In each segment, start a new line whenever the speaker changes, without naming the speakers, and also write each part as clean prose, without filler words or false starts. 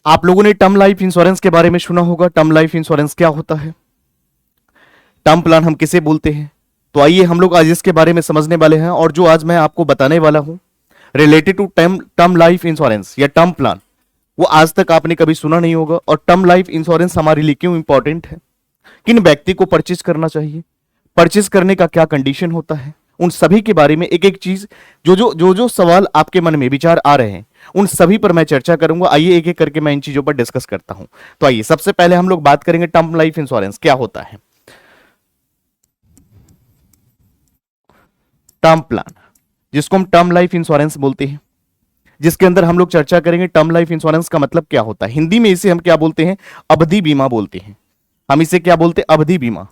आप लोगों ने टर्म लाइफ इंश्योरेंस के बारे में सुना होगा। टर्म लाइफ इंश्योरेंस क्या होता है, टर्म प्लान हम किसे बोलते हैं। तो आइए हम लोग आज इसके बारे में समझने वाले हैं। और जो आज मैं आपको बताने वाला हूं related to term life insurance या टर्म प्लान, वो आज तक आपने कभी सुना नहीं होगा। और टर्म लाइफ इंश्योरेंस हमारे लिए क्यों इंपॉर्टेंट है, किन व्यक्ति को परचेज करना चाहिए, परचेज करने का क्या कंडीशन होता है, उन सभी के बारे में एक एक चीज, जो सवाल आपके मन में विचार आ रहे हैं उन सभी पर मैं चर्चा करूंगा। आइए एक एक करके मैं इन चीजों पर डिस्कस करता हूं। तो आइए सबसे पहले हम लोग बात करेंगे टर्म लाइफ इंश्योरेंस क्या होता है। टर्म प्लान, जिसको हम टर्म लाइफ इंश्योरेंस बोलते हैं, जिसके अंदर हम लोग चर्चा करेंगे टर्म लाइफ इंश्योरेंस का मतलब क्या होता है। हिंदी में इसे हम क्या बोलते हैं, अवधि बीमा बोलते हैं। हम इसे क्या बोलते हैं, अवधि बीमा।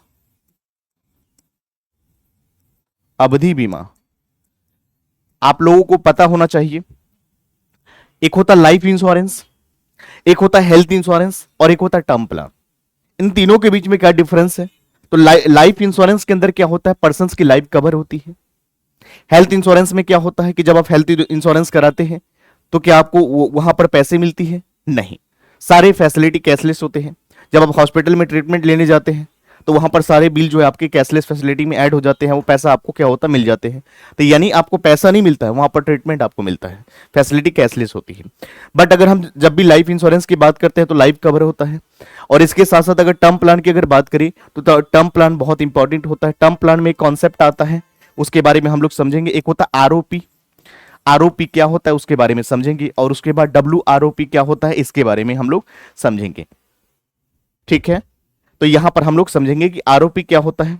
अवधि बीमा आप लोगों को पता होना चाहिए, एक होता लाइफ इंश्योरेंस, एक होता हेल्थ इंश्योरेंस और एक होता टर्म प्लान। इन तीनों के बीच में क्या डिफरेंस है। तो लाइफ इंश्योरेंस के अंदर क्या होता है, पर्सन की लाइफ कवर होती है। हेल्थ इंश्योरेंस में क्या होता है कि जब आप हेल्थ इंश्योरेंस कराते हैं तो क्या आपको वहां पर पैसे मिलती है, नहीं, सारे फैसिलिटी कैशलेस होते हैं। जब आप हॉस्पिटल में ट्रीटमेंट लेने जाते हैं तो वहां पर सारे बिल जो है आपके कैशलेस फैसिलिटी में ऐड हो जाते हैं, वो पैसा आपको क्या होता है, मिल जाते हैं। तो यानी आपको पैसा नहीं मिलता है, वहां पर ट्रीटमेंट आपको मिलता है, फैसिलिटी कैशलेस होती है। बट अगर हम जब भी लाइफ इंश्योरेंस की बात करते हैं तो लाइफ कवर होता है। और इसके साथ साथ अगर टर्म प्लान की अगर बात करें तो टर्म प्लान बहुत इंपॉर्टेंट होता है। टर्म प्लान में एक कॉन्सेप्ट आता है, उसके बारे में हम लोग समझेंगे। एक होता है आरओपी, आरओपी क्या होता है उसके बारे में समझेंगे। और उसके बाद डब्ल्यूआरओपी क्या होता है इसके बारे में हम लोग समझेंगे, ठीक है। तो यहां पर हम लोग समझेंगे कि आरओपी क्या होता है,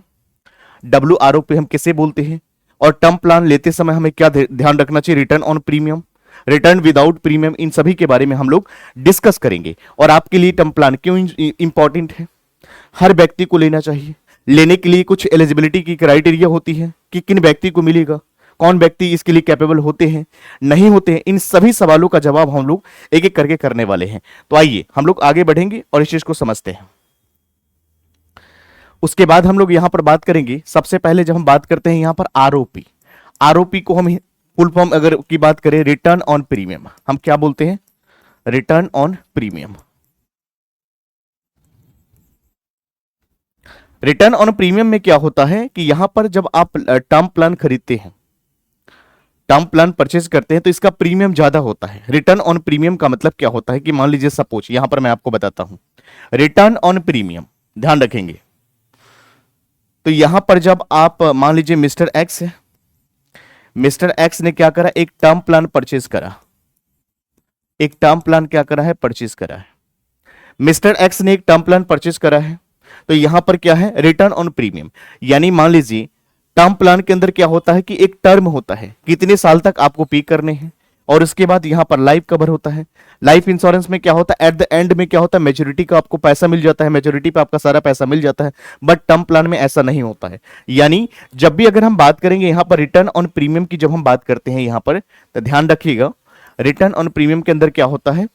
डब्ल्यूआरओपी हम किसे बोलते हैं, और टर्म प्लान लेते समय हमें क्या ध्यान रखना चाहिए, return on premium, return without premium, इन सभी के बारे में हम लोग डिस्कस करेंगे। और आपके लिए टर्म प्लान क्यों इंपॉर्टेंट है, हर व्यक्ति को लेना चाहिए। लेने के लिए कुछ एलिजिबिलिटी की क्राइटेरिया होती है कि किन व्यक्ति को मिलेगा, कौन व्यक्ति इसके लिए कैपेबल होते हैं, नहीं होते हैं। इन सभी सवालों का जवाब हम लोग एक एक करके करने वाले हैं। तो आइए हम लोग आगे बढ़ेंगे और इस चीज को समझते हैं। उसके बाद हम लोग यहां पर बात करेंगे, सबसे पहले जब हम बात करते हैं यहां पर आरओपी, आरओपी को हम फुल फॉर्म अगर की बात करें, रिटर्न ऑन प्रीमियम, हम क्या बोलते हैं, return on premium. Return on premium में क्या होता है कि यहां पर जब आप टर्म प्लान खरीदते हैं, टर्म प्लान परचेज करते हैं तो इसका प्रीमियम ज्यादा होता है। रिटर्न ऑन प्रीमियम का मतलब क्या होता है कि मान लीजिए सपोज यहां पर मैं आपको बताता हूं, रिटर्न ऑन प्रीमियम ध्यान रखेंगे। तो यहां पर जब आप मान लीजिए मिस्टर एक्स है, मिस्टर एक्स ने क्या करा, एक टर्म प्लान परचेज करा, एक टर्म प्लान क्या करा है, परचेज करा है। मिस्टर एक्स ने एक टर्म प्लान परचेज करा है, तो यहां पर क्या है, रिटर्न ऑन प्रीमियम। यानी मान लीजिए टर्म प्लान के अंदर क्या होता है कि एक टर्म होता है, कितने साल तक आपको पे करने हैं, और उसके बाद यहां पर लाइफ कवर होता है। लाइफ इंश्योरेंस में क्या होता है, एट द एंड में क्या होता है, मैच्योरिटी का आपको पैसा मिल जाता है, मैच्योरिटी पे आपका सारा पैसा मिल जाता है। बट टर्म प्लान में ऐसा नहीं होता है। यानी जब भी अगर हम बात करेंगे यहां पर रिटर्न ऑन प्रीमियम की, जब हम बात करते हैं यहां पर, तो ध्यान रखिएगा रिटर्न ऑन प्रीमियम के अंदर क्या होता है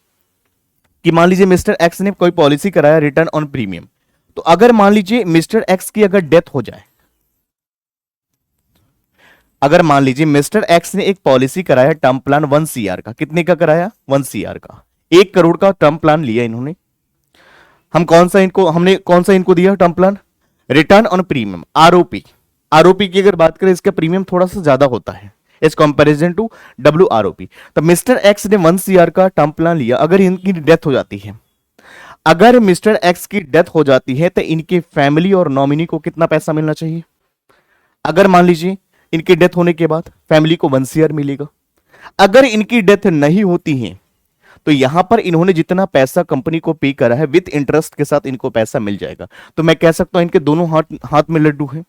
कि मान लीजिए मिस्टर एक्स ने कोई पॉलिसी कराया रिटर्न ऑन प्रीमियम, तो अगर मान लीजिए मिस्टर एक्स की अगर डेथ हो जाए, अगर मान लीजिए मिस्टर एक्स ने एक पॉलिसी कराया टर्म प्लान 1 सीआर का, कितने का कराया, 1 सीआर का, 1 करोड़ का टर्म प्लान लिया इन्होंने। हम कौन सा इनको, हमने कौन सा इनको दिया term plan, return on premium, ROP. ROP की अगर बात करें इसका प्रीमियम थोड़ा सा ज्यादा होता है एज कंपैरिजन टू डब्ल्यूआरओपी। तो मिस्टर एक्स ने 1 सीआर का टर्म प्लान लिया, अगर इनकी डेथ हो जाती है, अगर मिस्टर एक्स की डेथ हो जाती है तो इनके फैमिली और नॉमिनी को कितना पैसा मिलना चाहिए। अगर मान लीजिए इनकी डेथ होने के बाद फैमिली को 1 सीआर मिलेगा। अगर इनकी डेथ नहीं होती है तो यहां पर इन्होंने जितना पैसा कंपनी को पे करा है विद इंटरेस्ट के साथ इनको पैसा मिल जाएगा। तो मैं कह सकता हूं इनके दोनों हाथ हाथ में लड्डू हैं।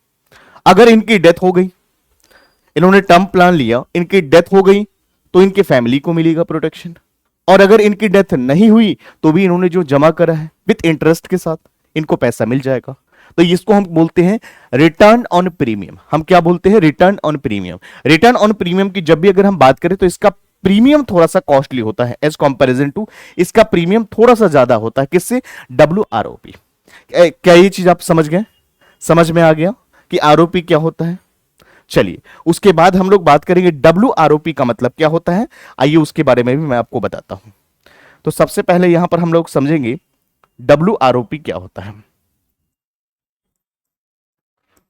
अगर इनकी डेथ हो गई, इन्होंने टर्म प्लान लिया, इनकी डेथ हो गई तो इनके फैमिली को मिलेगा प्रोटेक्शन, और अगर इनकी डेथ नहीं हुई तो भी इन्होंने जो जमा करा है विद इंटरेस्ट के साथ इनको पैसा मिल जाएगा। तो इसको हम बोलते हैं रिटर्न ऑन प्रीमियम। हम क्या बोलते हैं, return on premium. Return on premium की जब भी अगर हम बात करें तो इसका प्रीमियम थोड़ा सा कॉस्टली होता है एज कंपैरिजन टू, इसका प्रीमियम थोड़ा सा ज्यादा होता है, किससे, डब्ल्यूआरओपी। क्या ये चीज आप समझ गए, समझ में आ गया कि आरओपी क्या होता है। चलिए उसके बाद हम लोग बात करेंगे डब्ल्यूआरओपी का मतलब क्या होता है। आइए उसके बारे में भी मैं आपको बताता हूं। तो सबसे पहले यहां पर हम लोग समझेंगे WROP क्या होता है।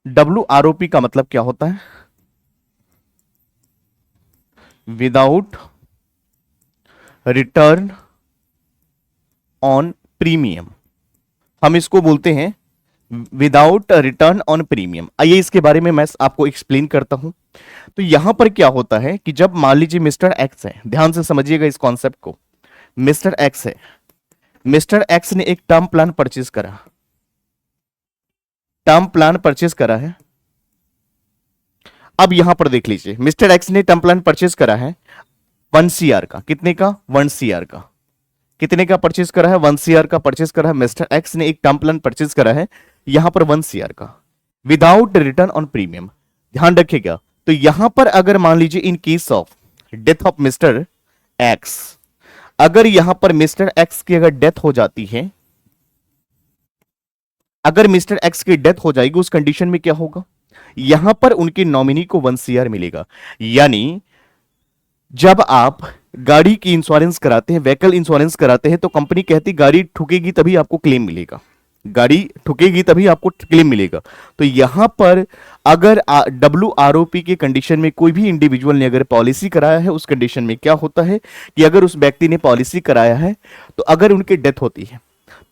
WROP का मतलब क्या होता है? विदाउट रिटर्न ऑन प्रीमियम, हम इसको बोलते हैं विदाउट रिटर्न ऑन प्रीमियम। आइए इसके बारे में मैं आपको एक्सप्लेन करता हूं। तो यहां पर क्या होता है कि जब मान लीजिए मिस्टर एक्स है, ध्यान से समझिएगा इस कॉन्सेप्ट को। मिस्टर एक्स है, मिस्टर एक्स ने एक टर्म प्लान परचेज करा, टर्म प्लान परचेज करा है। अब यहां पर देख लीजिए, मिस्टर एक्स ने टर्म प्लान परचेज करा है 1 CR का। कितने का? 1 CR का। कितने का परचेज करा है? 1 CR का परचेज करा है। मिस्टर एक्स ने एक टर्म प्लान परचेज करा है यहां पर 1 CR का, विदाउट रिटर्न ऑन प्रीमियम। ध्यान रखिएगा। तो यहां पर अगर मान लीजिए in case of death of mister x, अगर यहां पर मिस्टर एक्स की अगर डेथ हो जाती है, अगर मिस्टर एक्स की डेथ हो जाएगी, उस कंडीशन में क्या होगा? यहां पर उनके नॉमिनी को 1 CR मिलेगा। यानी जब आप गाड़ी की इंश्योरेंस कराते हैं, व्हीकल इंश्योरेंस कराते हैं, तो कंपनी कहती गाड़ी ठुकेगी तभी आपको क्लेम मिलेगा, गाड़ी ठुकेगी तभी आपको क्लेम मिलेगा। तो यहां पर अगर WROP के कंडीशन में कोई भी इंडिविजुअल ने अगर पॉलिसी कराया है, उस कंडीशन में क्या होता है कि अगर उस व्यक्ति ने पॉलिसी कराया है तो अगर उनकी डेथ होती है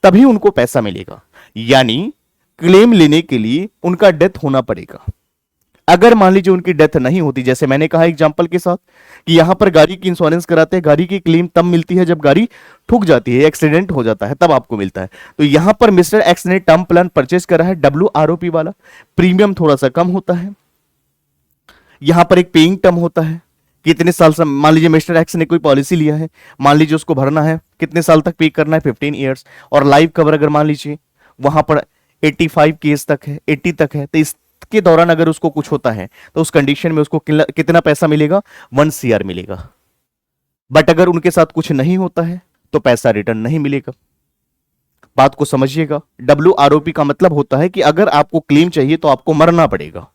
तभी उनको पैसा मिलेगा। यानी क्लेम लेने के लिए उनका डेथ होना पड़ेगा। अगर मान लीजिए उनकी डेथ नहीं होती, जैसे मैंने कहा एग्जांपल के साथ कि यहां पर गाड़ी की इंश्योरेंस कराते हैं, गाड़ी की क्लेम तब मिलती है जब गाड़ी ठुक जाती है, एक्सीडेंट हो जाता है, तब आपको मिलता है। तो यहां पर मिस्टर एक्स ने टर्म प्लान परचेज करा है WROP वाला, प्रीमियम थोड़ा सा कम होता है। यहां पर एक पेइंग टर्म होता है, कितने साल से, मान लीजिए मिस्टर एक्स ने कोई पॉलिसी लिया है, मान लीजिए उसको भरना है, कितने साल तक पे करना है? 15 ईयर्स। और लाइफ कवर अगर मान लीजिए वहां पर 85 केस तक है, 80 तक है, तो इसके दौरान अगर उसको कुछ होता है तो उस कंडीशन में उसको कितना पैसा मिलेगा? 1 CR मिलेगा। बट अगर उनके साथ कुछ नहीं होता है तो पैसा रिटर्न नहीं मिलेगा। बात को समझिएगा। WROP का मतलब होता है कि अगर आपको क्लेम चाहिए तो आपको मरना पड़ेगा,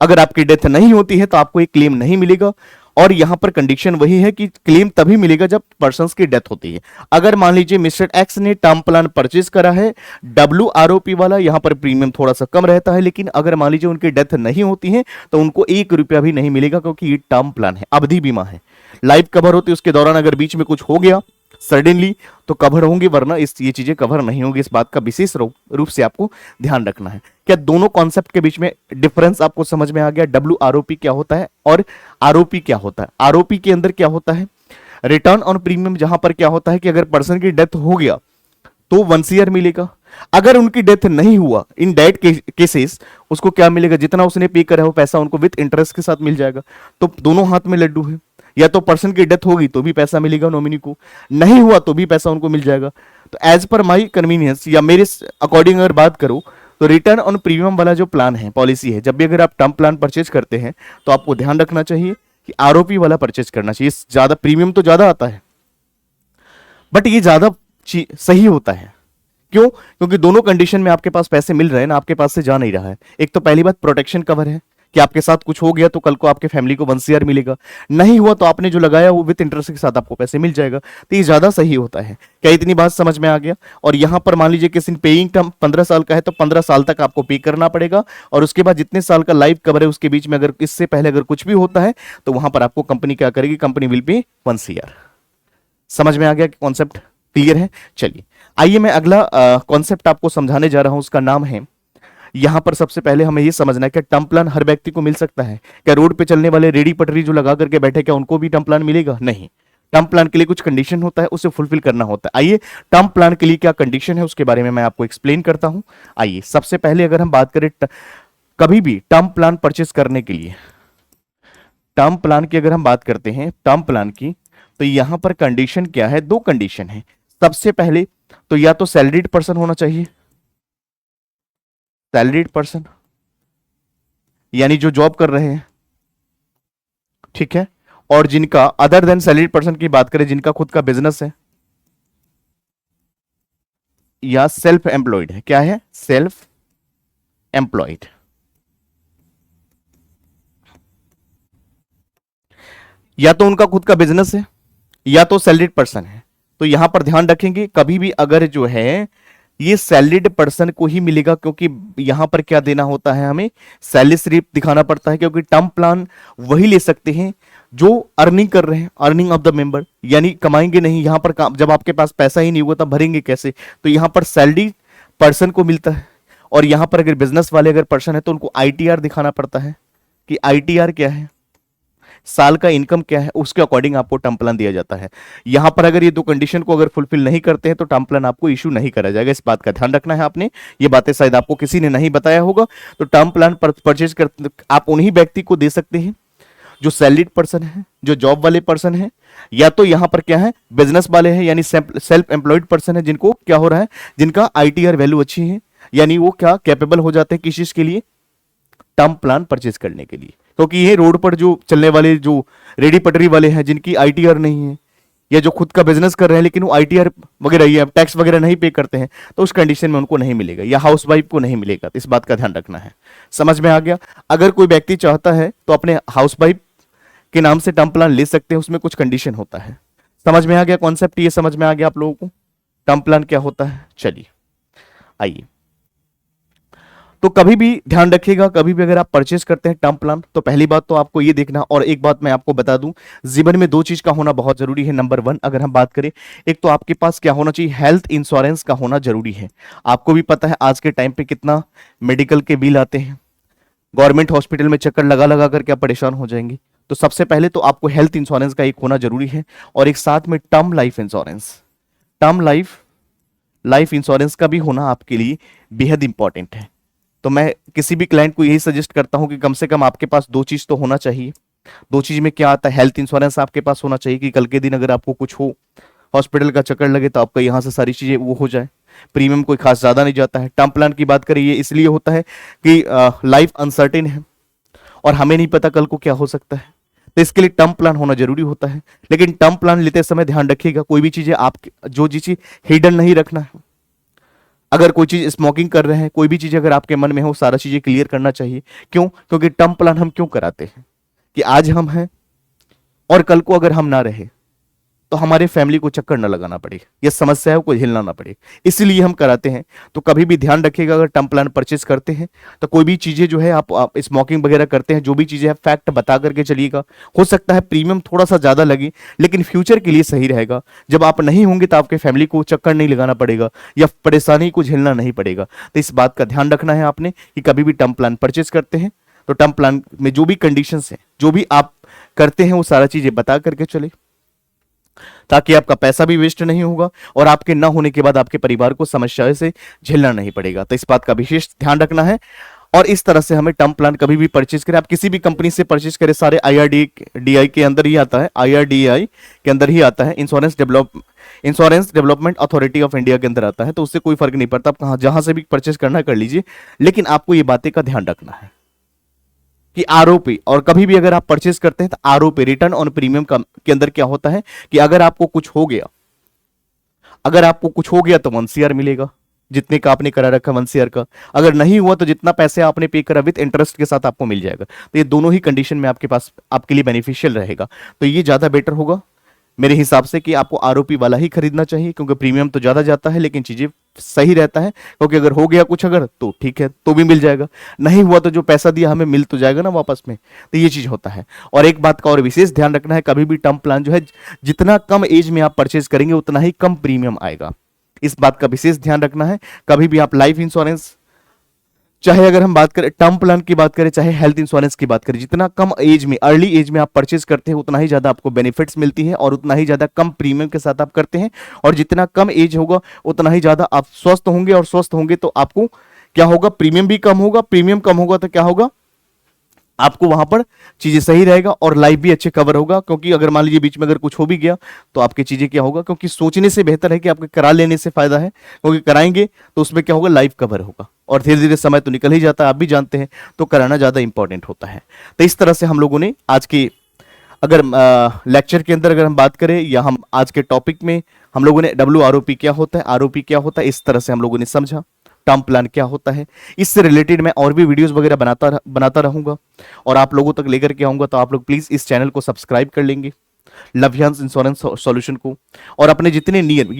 अगर आपकी डेथ नहीं होती है तो आपको एक क्लेम नहीं मिलेगा। और यहां पर कंडीशन वही है कि क्लेम तभी मिलेगा जब पर्सन्स की डेथ होती है। अगर मान लीजिए मिस्टर एक्स ने टर्म प्लान परचेज करा है WROP वाला, यहां पर प्रीमियम थोड़ा सा कम रहता है, लेकिन अगर मान लीजिए उनकी डेथ नहीं होती है तो उनको 1 रुपया भी नहीं मिलेगा, क्योंकि ये टर्म प्लान है, अवधि बीमा है। लाइफ कवर होती है, उसके दौरान अगर बीच में कुछ हो गया सडनली तो कवर होंगे, वरना ये चीजें कवर नहीं होगी। इस बात का विशेष रूप से आपको ध्यान रखना है। क्या दोनों कॉन्सेप्ट के बीच में डिफरेंस आपको समझ में आ गया? WROP क्या होता है और ROP क्या होता है? ROP के अंदर क्या होता है? रिटर्न ऑन प्रीमियम, जहां पर क्या होता है कि अगर पर्सन की डेथ हो गया तो 1 CR मिलेगा। अगर उनकी डेथ नहीं हुआ, इन डेथ केसेस, उसको क्या मिलेगा? जितना उसने पे करा है वो पैसा उनको विद इंटरेस्ट के साथ मिल जाएगा। तो दोनों हाथ में लड्डू है, या तो पर्सन की डेथ होगी तो भी पैसा मिलेगा नॉमिनी को, नहीं हुआ तो भी पैसा उनको मिल जाएगा। तो एज पर माई कन्वीनियंस या मेरे अकॉर्डिंग अगर बात करूं तो रिटर्न ऑन प्रीमियम वाला जो प्लान है, पॉलिसी है, जब भी अगर आप टर्म प्लान परचेज करते हैं तो आपको ध्यान रखना चाहिए कि ROP वाला परचेज करना चाहिए। ज्यादा प्रीमियम तो ज्यादा आता है बट ये ज्यादा सही होता है। क्यों? क्योंकि दोनों कंडीशन में आपके पास पैसे मिल रहे हैं ना, आपके पास से जा नहीं रहा है। एक तो पहली बात प्रोटेक्शन कवर है कि आपके साथ कुछ हो गया तो कल को आपके फैमिली को 1 CR मिलेगा, नहीं हुआ तो आपने जो लगाया वो विद इंटरेस्ट के साथ आपको पैसे मिल जाएगा। तो ये ज्यादा सही होता है। क्या इतनी बात समझ में आ गया? और यहां पर मान लीजिए किसी पेइंग टर्म 15 साल का है तो 15 साल तक आपको पे करना पड़ेगा, और उसके बाद जितने साल का लाइफ कवर है उसके बीच में अगर इससे पहले अगर कुछ भी होता है तो वहां पर आपको कंपनी क्या करेगी? Company will pay 1 CR। समझ में आ गया? कॉन्सेप्ट क्लियर है? चलिए आइए मैं अगला कॉन्सेप्ट आपको समझाने जा रहा हूं, उसका नाम है, यहां पर सबसे पहले हमें यह समझना है कि टर्म प्लान हर व्यक्ति को मिल सकता है। क्या रोड पे चलने वाले रेडी पटरी जो लगा करके बैठे, क्या उनको भी टर्म प्लान मिलेगा? नहीं। टर्म प्लान के लिए कुछ कंडीशन होता है, उसे फुलफिल करना होता है। आइए टर्म प्लान के लिए क्या कंडीशन है उसके बारे में मैं आपको एक्सप्लेन करता हूं। आइए सबसे पहले अगर हम बात करें कभी भी टर्म प्लान परचेस करने के लिए, टर्म प्लान की अगर हम बात करते हैं टर्म प्लान की, तो यहां पर कंडीशन क्या है? 2 कंडीशन है। सबसे पहले तो या तो सैलरीड पर्सन होना चाहिए, सैलरीड पर्सन यानी जो जॉब कर रहे हैं, ठीक है, और जिनका अदर देन सैलरीड पर्सन की बात करें, जिनका खुद का बिजनेस है या सेल्फ एम्प्लॉयड है। क्या है? Self employed. या तो उनका खुद का बिजनेस है या तो सैलरीड पर्सन है। तो यहां पर ध्यान रखेंगे कभी भी अगर जो है ये सैलरीड पर्सन को ही मिलेगा, क्योंकि यहां पर क्या देना होता है, हमें सैलरी स्लिप दिखाना पड़ता है, क्योंकि टर्म प्लान वही ले सकते हैं जो अर्निंग कर रहे हैं, अर्निंग ऑफ द मेंबर, यानी कमाएंगे नहीं। यहां पर जब आपके पास पैसा ही नहीं होगा तब भरेंगे कैसे, तो यहां पर सैलरी पर्सन को मिलता है। और यहां पर अगर बिजनेस वाले अगर पर्सन है तो उनको आईटीआर दिखाना पड़ता है कि आईटीआर क्या है, साल का इनकम क्या है, उसके अकॉर्डिंग आपको टर्म प्लान दिया जाता है। यहां पर अगर ये दो कंडीशन को अगर फुलफिल नहीं करते हैं तो टर्म प्लान आपको इशू नहीं करा जाएगा। इस बात का ध्यान रखना है आपने, ये बातें शायद आपको किसी ने नहीं बताया होगा। तो टर्म प्लान परचेज कर आप उन्हीं व्यक्ति को दे सकते हैं जो सैलरीड पर्सन है, जो जॉब वाले पर्सन है, या तो यहां पर क्या है बिजनेस वाले हैं, यानी सेल्फ एम्प्लॉयड पर्सन है, जिनको क्या हो रहा है, जिनका आईटीआर वैल्यू अच्छी है, यानी वो क्या कैपेबल हो जाते हैं किस चीज के लिए, टर्म प्लान परचेज करने के लिए। क्योंकि ये रोड पर जो चलने वाले जो रेडी पटरी वाले हैं जिनकी आईटीआर नहीं है, या जो खुद का बिजनेस कर रहे हैं लेकिन वो आईटीआर वगैरह या टैक्स वगैरह नहीं पे करते हैं, तो उस कंडीशन में उनको नहीं मिलेगा, या हाउसवाइफ को नहीं मिलेगा। तो इस बात का ध्यान रखना है। समझ में आ गया। अगर कोई व्यक्ति चाहता है तो अपने हाउसवाइफ के नाम से टर्म प्लान ले सकते हैं, उसमें कुछ कंडीशन होता है। समझ में आ गया कॉन्सेप्ट, ये समझ में आ गया आप लोगों को टर्म प्लान क्या होता है। चलिए आइए, तो कभी भी ध्यान रखिएगा, कभी भी अगर आप परचेस करते हैं टर्म प्लान, तो पहली बात तो आपको ये देखना, और एक बात मैं आपको बता दूं, जीवन में दो चीज का होना बहुत जरूरी है। नंबर वन अगर हम बात करें, एक तो आपके पास क्या होना चाहिए, हेल्थ इंश्योरेंस का होना जरूरी है। आपको भी पता है आज के टाइम पे कितना मेडिकल के बिल आते हैं, गवर्नमेंट हॉस्पिटल में चक्कर लगा लगा कर क्या परेशान हो जाएंगे। तो सबसे पहले तो आपको हेल्थ इंश्योरेंस का एक होना जरूरी है, और एक साथ में term life insurance, term life insurance का भी होना आपके लिए बेहद इंपॉर्टेंट है। तो मैं किसी भी क्लाइंट को यही सजेस्ट करता हूं कि कम से कम आपके पास दो चीज तो होना चाहिए। दो चीज में क्या आता है, हेल्थ इंश्योरेंस आपके पास होना चाहिए कि कल के दिन अगर आपको कुछ हो, हॉस्पिटल का चक्कर लगे, तो आपका यहां से सारी चीजें वो हो जाए। प्रीमियम कोई खास ज्यादा नहीं जाता है। टर्म प्लान की बात करें, ये इसलिए होता है कि लाइफ अनसर्टेन है और हमें नहीं पता कल को क्या हो सकता है, तो इसके लिए टर्म प्लान होना जरूरी होता है। लेकिन टर्म प्लान लेते समय ध्यान रखिएगा, कोई भी चीजें आप जो चीज हिडन नहीं रखना है। अगर कोई चीज स्मोकिंग कर रहे हैं, कोई भी चीज अगर आपके मन में हो, सारा चीजें क्लियर करना चाहिए। क्यों? क्योंकि टर्म प्लान हम क्यों कराते हैं कि आज हम हैं और कल को अगर हम ना रहे तो हमारे फैमिली को चक्कर न लगाना पड़े, या समस्याओं को झेलना ना पड़े, इसलिए हम कराते हैं। तो कभी भी ध्यान रखिएगा, अगर टर्म प्लान परचेस करते हैं तो कोई भी चीजें जो है आप स्मोकिंग वगैरह करते हैं, जो भी चीजें फैक्ट बता करके चलिएगा। हो सकता है प्रीमियम थोड़ा सा ज्यादा लगे, लेकिन फ्यूचर के लिए सही रहेगा। जब आप नहीं होंगे तो आपके फैमिली को चक्कर नहीं लगाना पड़ेगा या परेशानी को झेलना नहीं पड़ेगा। तो इस बात का ध्यान रखना है आपने कि कभी भी टर्म प्लान परचेस करते हैं तो टर्म प्लान में जो भी कंडीशंस हैं, जो भी आप करते हैं, वो सारा चीजें बता करके चले, ताकि आपका पैसा भी वेस्ट नहीं होगा और आपके ना होने के बाद आपके परिवार को समस्याओं से झेलना नहीं पड़ेगा। तो इस बात का विशेष ध्यान रखना है। और इस तरह से हमें टर्म प्लान कभी भी परचेज करें, आप किसी भी कंपनी से परचेज करें, सारे IRDAI के अंदर ही आता है, IRDAI के अंदर ही आता है, insurance development authority of India के अंदर आता है। तो उससे कोई फर्क नहीं पड़ता, आप कहां जहां से भी परचेज करना कर लीजिए, लेकिन आपको ये बातें का ध्यान रखना है कि आरओपी, और कभी भी अगर आप परचेस करते हैं तो आरओपी, रिटर्न ऑन प्रीमियम के अंदर क्या होता है कि अगर आपको कुछ हो गया, तो 1 CR मिलेगा, जितने का आपने करा रखा 1 CR का। अगर नहीं हुआ तो जितना पैसे आपने पे करा विद इंटरेस्ट के साथ आपको मिल जाएगा। तो ये दोनों ही कंडीशन में आपके पास आपके लिए बेनिफिशियल रहेगा। तो ये ज्यादा बेटर होगा मेरे हिसाब से कि आपको आरओपी वाला ही खरीदना चाहिए, क्योंकि प्रीमियम तो ज्यादा जाता है लेकिन चीजें सही रहता है। क्योंकि अगर हो गया कुछ अगर तो ठीक है, तो भी मिल जाएगा, नहीं हुआ तो जो पैसा दिया हमें मिल तो जाएगा ना वापस में। तो ये चीज होता है। और एक बात का और विशेष ध्यान रखना है, कभी भी टर्म प्लान जो है, जितना कम एज में आप परचेज करेंगे उतना ही कम प्रीमियम आएगा। इस बात का विशेष ध्यान रखना है। कभी भी आप लाइफ इंश्योरेंस, चाहे अगर हम बात करें टर्म प्लान की बात करें, चाहे हेल्थ इंश्योरेंस की बात करें, जितना कम एज में, अर्ली एज में आप परचेज करते हैं उतना ही ज्यादा आपको बेनिफिट्स मिलती है और उतना ही ज्यादा कम प्रीमियम के साथ आप करते हैं। और जितना कम एज होगा उतना ही ज्यादा आप स्वस्थ होंगे, और स्वस्थ होंगे तो आपको क्या होगा, प्रीमियम भी कम होगा, प्रीमियम कम होगा तो क्या होगा, आपको वहां पर चीजें सही रहेगा और लाइफ भी अच्छे कवर होगा। क्योंकि अगर मान लीजिए बीच में अगर कुछ हो भी गया तो आपकी चीजें क्या होगा, क्योंकि सोचने से बेहतर है कि आपके करा लेने से फायदा है, क्योंकि कराएंगे तो उसमें क्या होगा, लाइफ कवर होगा। और धीरे धीरे समय तो निकल ही जाता है, आप भी जानते हैं, तो कराना ज्यादा इंपॉर्टेंट होता है। तो इस तरह से हम लोगों ने आज के अगर लेक्चर के अंदर अगर हम बात करें, या हम आज के टॉपिक में हम लोगों ने WROP क्या होता है, ROP क्या होता है, इस तरह से हम लोगों ने समझा टर्म प्लान क्या होता है। इससे रिलेटेड मैं और भी वीडियोस वगैरह बनाता रहूंगा और आप लोगों तक लेकर के आऊंगा। तो आप लोग प्लीज इस चैनल को सब्सक्राइब कर लेंगे लव्यांश इंश्योरेंस सॉल्यूशन को, और अपने जितने नियम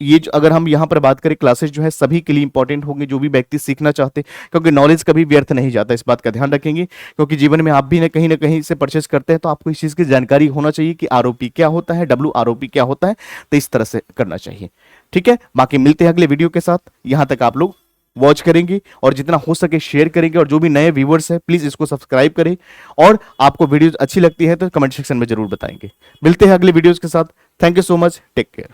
ये जो अगर हम यहाँ पर बात करें, क्लासेस जो है सभी के लिए इंपॉर्टेंट होंगे, जो भी व्यक्ति सीखना चाहते हैं, क्योंकि नॉलेज कभी व्यर्थ नहीं जाता, इस बात का ध्यान रखेंगे। क्योंकि जीवन में आप भी ना कहीं से परचेस करते हैं तो आपको इस चीज़ की जानकारी होना चाहिए कि आरओपी क्या होता है, WROP क्या होता है, तो इस तरह से करना चाहिए। ठीक है, बाकी मिलते हैं अगले वीडियो के साथ। यहाँ तक आप लोग वॉच करेंगे और जितना हो सके शेयर करेंगे, और जो भी नए व्यूवर्स हैं प्लीज इसको सब्सक्राइब करें, और आपको वीडियोस अच्छी लगती है तो कमेंट सेक्शन में जरूर बताएंगे। मिलते हैं अगले वीडियोस के साथ। Thank you so much, take care.